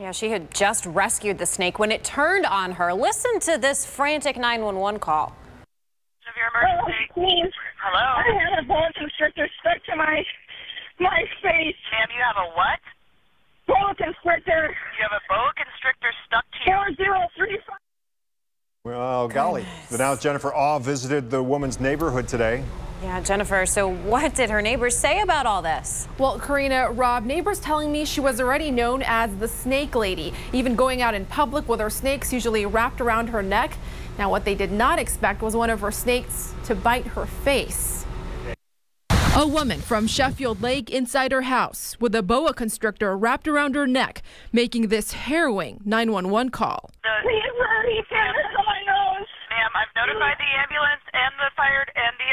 Yeah, she had just rescued the snake when it turned on her. Listen to this frantic 911 call. Of your emergency. Please. Hello? I had a boa constrictor stuck to my face. Ma'am, you have a what? Boa constrictor. You have a boa constrictor stuck to you? 4035. Well, golly. But now Jennifer Awe visited the woman's neighborhood today. Yeah, Jennifer, so what did her neighbors say about all this? Well, Karina, Rob, neighbors telling me she was already known as the snake lady, even going out in public with her snakes usually wrapped around her neck. Now, what they did not expect was one of her snakes to bite her face. A woman from Sheffield Lake inside her house with a boa constrictor wrapped around her neck, making this harrowing 911 call. Please, hurry, on my nose. Ma'am, I've notified the ambulance and the fire and the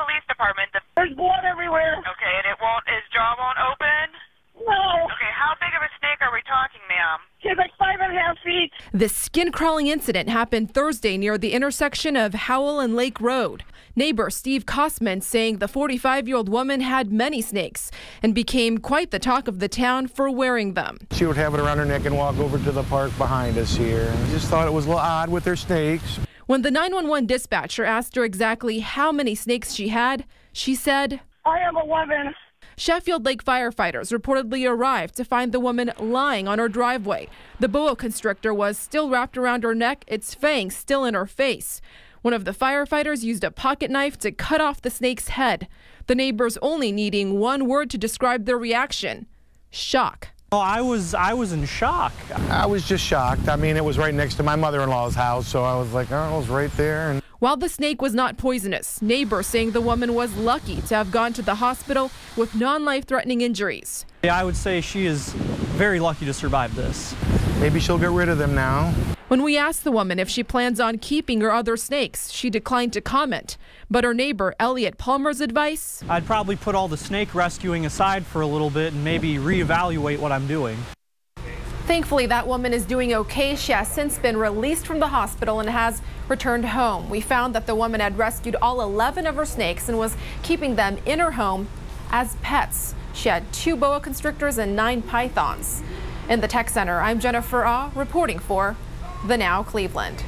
police department. There's blood everywhere. Okay, and his jaw won't open? No. Okay, how big of a snake are we talking, ma'am? She's like 5.5 feet. This skin-crawling incident happened Thursday near the intersection of Howell and Lake Road. Neighbor Steve Kosman saying the 45-year-old woman had many snakes and became quite the talk of the town for wearing them. She would have it around her neck and walk over to the park behind us here. And just thought it was a little odd with her snakes. When the 911 dispatcher asked her exactly how many snakes she had, she said, I am 11. Sheffield Lake firefighters reportedly arrived to find the woman lying on her driveway. The boa constrictor was still wrapped around her neck, its fangs still in her face. One of the firefighters used a pocket knife to cut off the snake's head. The neighbors only needing one word to describe their reaction: shock. Oh, I was in shock. I was just shocked. I mean, it was right next to my mother-in-law's house, so I was like, oh, it was right there. And while the snake was not poisonous, neighbors saying the woman was lucky to have gone to the hospital with non-life-threatening injuries. Yeah, I would say she is very lucky to survive this. maybe she'll get rid of them now. When we asked the woman if she plans on keeping her other snakes, she declined to comment. But her neighbor, Elliot Palmer's advice? I'd probably put all the snake rescuing aside for a little bit and maybe reevaluate what I'm doing. Thankfully, that woman is doing okay. She has since been released from the hospital and has returned home. We found that the woman had rescued all 11 of her snakes and was keeping them in her home as pets. She had 2 boa constrictors and 9 pythons. In the tech center, I'm Jennifer Ah, reporting for The Now Cleveland.